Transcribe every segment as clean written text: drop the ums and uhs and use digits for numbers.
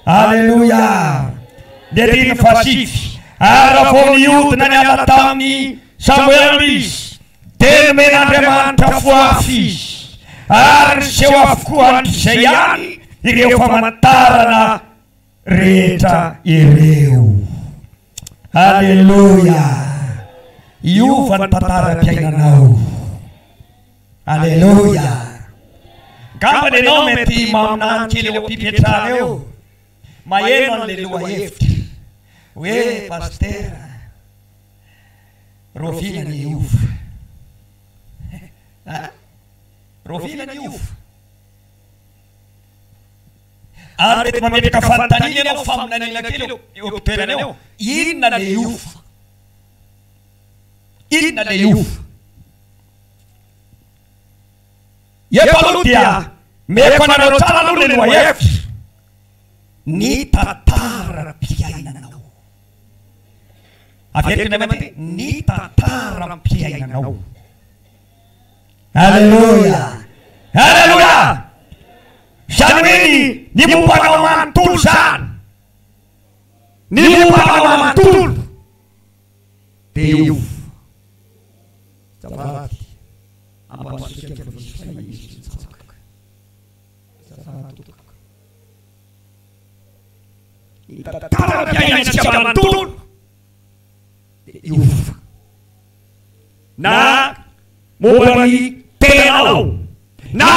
Haleluya. Dia din fasif. Arafoniut na niala tamin'ny Samuelis. Teny men'Andriamanitra foafy. Ary seho avokoa an'izay ihany ireo famantarana rehetra ireo. Haleluya. Iova ny tantaram-piainanao. Haleluya. Ngambany ianao mety maminany kely eo ampipetrana eo. Maheno an'le lohahevitra hoe pastera rovina ny iova. Rovina ny iova. Ary mety mametraka fanontaniana ianao faminaniana kely eo am-toerana eo. Inona le iova? Inona le iova? Eto aloha dia meko anareo tsara aloha le lohahevitra. Ny tantaram-piainanao. Averina mety ny tantaram-piainanao. Haleluya. Haleluya. Zany hoe ny mombanao manontolo zany. Ny mombanao manontolo dia io. Zavady. Ambansika tantaram-piainantsika manontolo dia io. Na momban'ny tenanao, na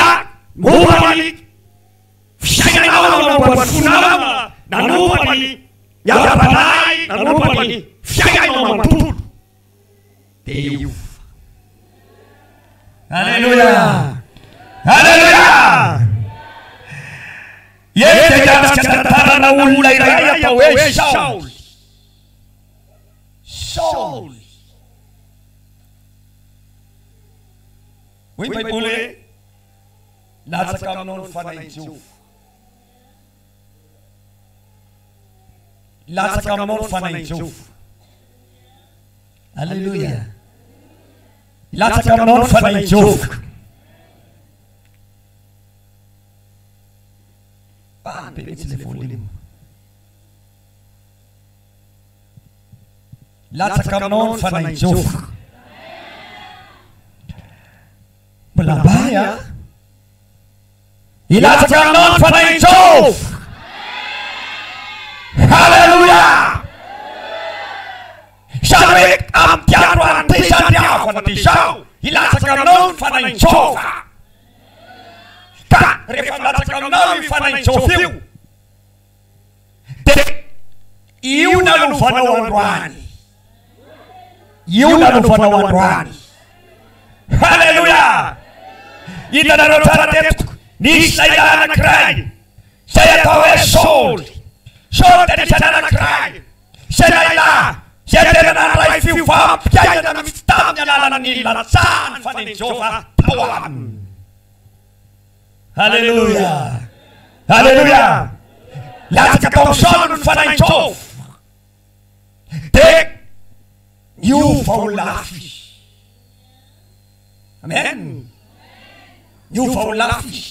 momban'ny fiainanao namboary fonama, na momban'ny yavabanay, na momban'ny fiainanao manontolo dia io. Haleluya. Haleluya. Eny dia nianatra tantarana olona iray atao hoe Saoly. Saoly. Hoy ny Baiboly hoe latsaka aminao ny fanahy Jehova. Latsaka aminao ny fanahy Jehova. Haleluya. Latsaka aminao ny fanahy Jehova. Betsy le volimo. Latsaka aminao ny fanahy Jehova. Mbola mbay a. Ilatsaka aminao ny fanahy Jehova. Haleluya. Zany hoe ampiano antesaniavana ty zao. Ilatsaka aminao ny fanahy Jehova. Ka rehefa milatsaka aminao ny fanahy Jehova io, dia io nalovanao androany. Io nalovanao androany. Haleluya. Hitanareo tsara teto nisy lahy anankiray zay atao hoe Saoly. Saoly dia nisy anankiray zay lahilahy zay tena nandray fiovam-piainana mihitsy tamin'ny alalan'ny latsahany fanahy Jehova tao aminy. Haleluya. Haleluya. Latsaka tao Saoly ny fanahy Jehova. Dia niova ho lafy. Amen. Niova ho lafy.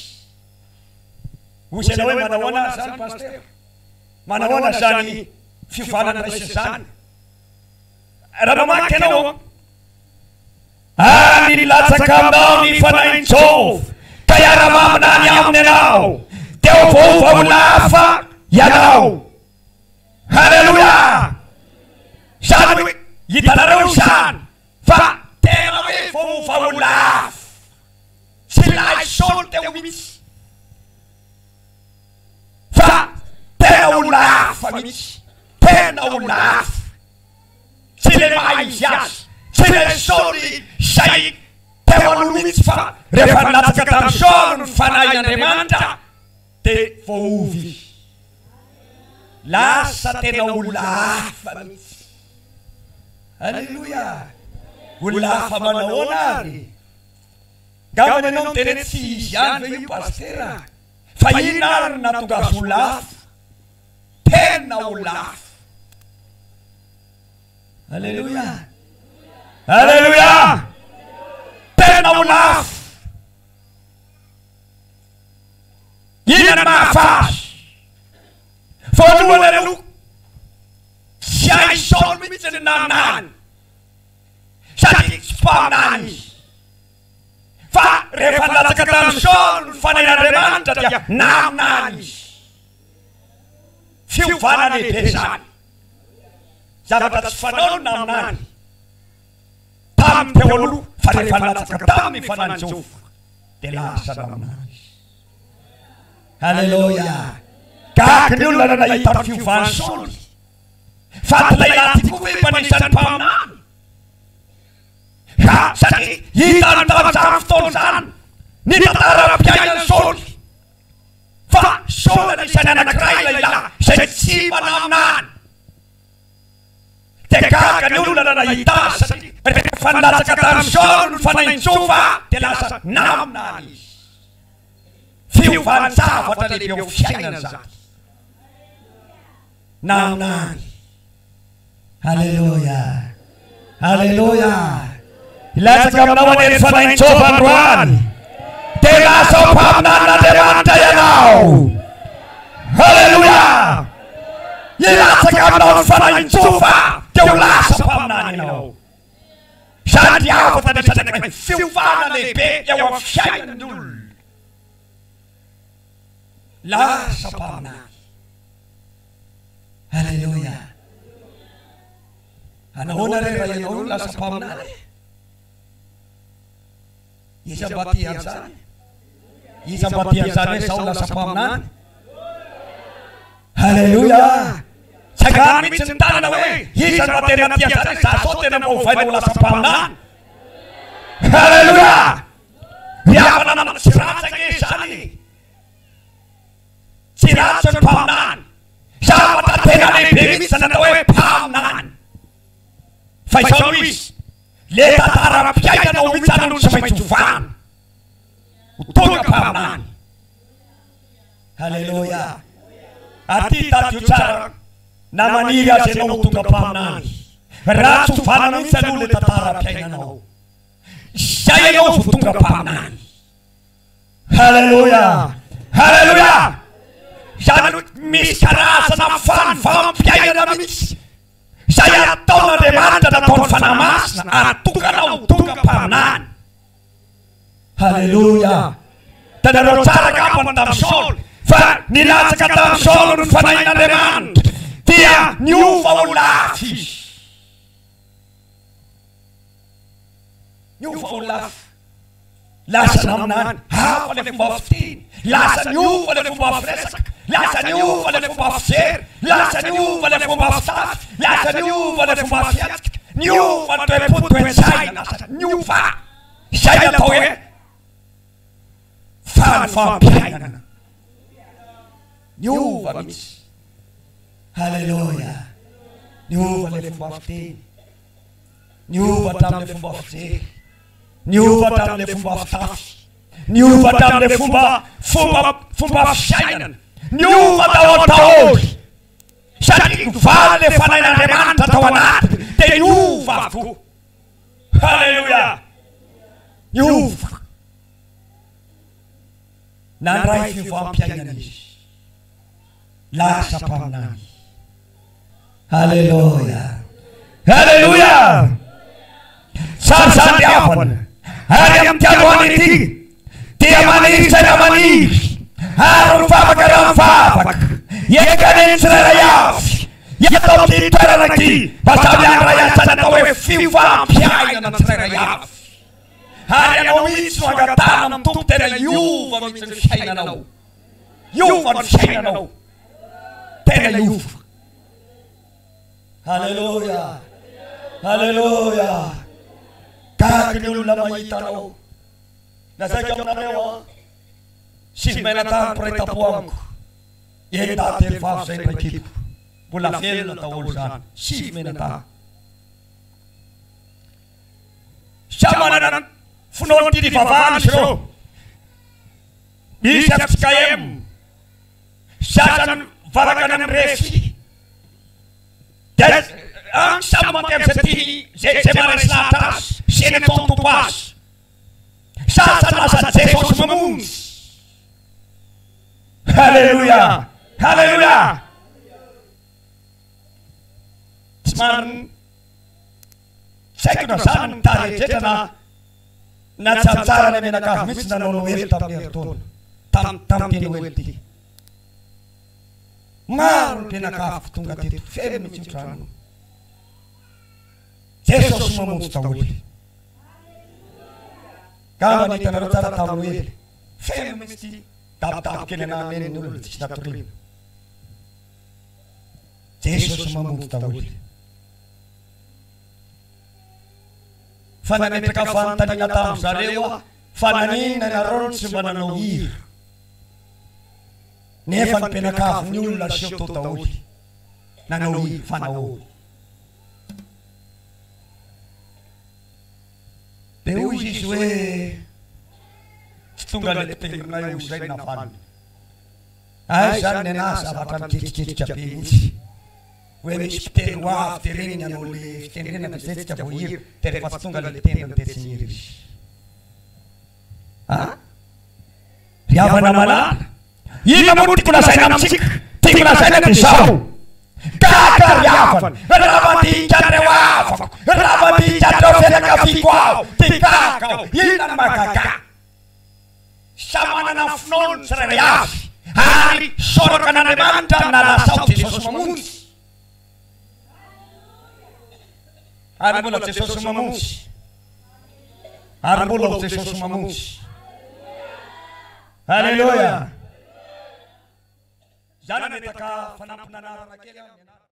Hoy ianao hoe manao ana zany paster? Manao ana zany fiovanana raisa zany? Raha mamaky ianao ny latsaka aminao ny fanahy Jehova ka iara-maminany aminy ianao dia ovaova ho lafa ianao. Haleluya. Zany hoe hitanareo zany fa tena hoe voova ho lafa. Tsy lahy Saoly teo mihitsy fa tena ho lafa mihitsy. Tena ho lafa. Tsy le mahay izy azy. Tsy le Saoly zay teo aloha mihitsy fa rehefa nilatsaka tamin'ny Saoly ny fanahin'Andriamanitra dia voaovy. Lasa tena ho lafa mihitsy. Haleluya. Ho lafa manahoana ary? Ngambany ianao miteny tsy izy ihany ve io pastera? Fa inona ary nahatonga azy ho lafa? Tena ho lafa. Haleluya. Haleluya. Tena ho lafa. Inona ny mahafaly? mihitsy ny naminany sady tsy mpaminany fa rehefa nilatsaka tamin'ny Saoly ny fanahin'Andriamanitra dia naminany fiovana lehibe zany zavatra tsy fanao ny naminany tamin'ny teo aloha fa rehefa nilatsaka tamin'ny fanany Jehova dia lasa naminany. Haleluya. Gahaka ny olona nahita ny fiovan'ny Saoly fa tilay laty koa efa nisan'ny mpaminany satria hitany tamin'izany fotoana zany ny tantaram-piainan'ny Saoly fa Saoly anisany anankiray lehilahy izay tsy manaminany. Dia gahaka ny olona nahita satria rehefa nilatsaka tamin'ny Saoly ny fanahin'i Jehova dia lasa naminany izy. Fiovany zavatra lehibe eo fiainana zany naminany. Haleluya. Haleluya. Ilatsaka aminao anery fanahin'i Jehova androany dia lasa ho mpaminan'Andriamanitra ianao. Haleluya. Ilatsaka aminao ny fanahin'i Jehova dia ho lasa mpaminany ianao. Sady afaka nisany fiovana lehibe eo amin'ny fiainan'ny olona. Lasa mpaminany. Haleluya. Anahoana re raha ianao lasa mpaminany? Iza mba tia an'izany? Iza mba tia an'izany hoe Saoly lasa mpaminany? Haleluya. Sagany mihitsy ny tanana hoe iza mba tena tia an'izany? Za sao tena mahovainao lasa mpaminany. Haleluya. Riavana namana tsy ratsaka e zany. Tsy ratsy ny mpaminany. Zavatra tena lehibe mihitsy natao hoe mpaminany. Fa izao izy le tantaram-piainanao mihitsy anao tsy maintsy hovana ho tonga mpaminany. Haleluya. Aty taty ho tsara na maniry azy ianao ho tonga mpaminany. Ratsy hovana mihitsy aloha le tantaram-piainanao zay ianao ho tonga mpaminany. Haleluya. Haleluya. Zany misy karazana fanivam-piainana mihitsy zay ataon'Andriamanitra nataony fanahy masina atokanao ho tonga mpaminany. Haleluya. Tanareo tsara ngambany tamin'ny Saoly fa nilatsaka tamin'ny Saoly ny fanahin'Andriamanitra dia niova ho lafo izy. Niova ho lafo. Lasa naminany hafa le fomba fiteny. Lasa niova le fomba firesaka. Lasa niova le fomba fijery. Lasa niova le fomba fitafy. Lasa niova le fomba fiatsika. Niova ny toe-po-toe-tsaina. Lasa niova. Izay atao hoe fanivam-piainana. Niova mihitsy. Haleluya. Niova le fomba fiteny. Niova tamin'le fomba fijery. Niova tamin'le fomba fitafy. Niova tamin'le fomba fiainana. Niova daholo. Sady valy le fanahin'Andriamanitra tao anatiny dia niova avokoa. Haleluya. Niova. Nandray fiovam-piainana izy. Lasa mpaminany. Haleluya. Haleluya. Saryzany diavana ary amin'ny tianoany ity dia maniry saina maniry ary mivavaka raha mivavaka ekany ny tsirairay avy atao ty toerana ity mba samy andray asany atao hoe fiovam-piainana ny tsirairay avy. Ary ianao mihitsy no angatana amin'ny tompo tena iova mihitsy ny fiainanao. Iova ny fiainanao. Tena iova. Haleluya. Haleluya. Gahaka ny olona mahita anao. Nazaika aminareo sivy maina-tany mpiray-tampo amiko. Enda telo vavy zay niraikiko. Mbola velona daholo zany. Sivy maina-tany. Samy manana finoany ty nivavahana izy ireo. Misy afitsika emo. Sasany varakany amin'ny resy. Samy mandeha am'izay zay maresy lahatra azy. Zay ny ataony tompo azy. Sasany lasa Jesosy mamonjy. Haleluya. Haleluya. Tsy mariny Saiko na sana tarehetra na tsaratsara ny menakafo mihitsy nanao Noely tamin'ny heritaona tamin'ny Noely ty. Maro ny menakafo tonga teto feno mihitsy ny trano. Jesosy mamonjy daholo. Gamba nitanareo tsara tamin'ny Noely. Feno mihitsy ty davitavy kely anameny ny olona tsisy natoriana. Jesosy mamonjy daholo. Fa nametraka fanontaniana tamin'ny zareo fa nanina nareo tsy mba nanao hira. Nefa ny mpianakavy ny olona aseho tao daholo. Nanao hira fa nahoa. Dia hoy izy hoe tsy tonga le tengonay ho zay navalona. Ay zany ny anahy zavatra miketriketrika be mihitsy. Hoe misy mpiteny ho avy dia reny ny anao le fitendrena dia zay tsika voahira dia rehefa tsy tonga le tendrony dia tsy mihira izy. Ry havana malala, ina moa tiako lazaina amitsika? Tiako lazaina dia izao. Gaga ry havana, raha mandihikanareo havako, raha mandihikanareo fianakaviako aho, dia gaga aho, inona ny mahagaga? Samy manana ny finoany tsirairay avy, ary soraka n'Andriamanitra nalasao Jesosy mamonjy. Ary mbola Jesosy mamonjy. Ary mbola Jesosy mamonjy. Haleluya. Zany metaka fanampinanarana kely aminy.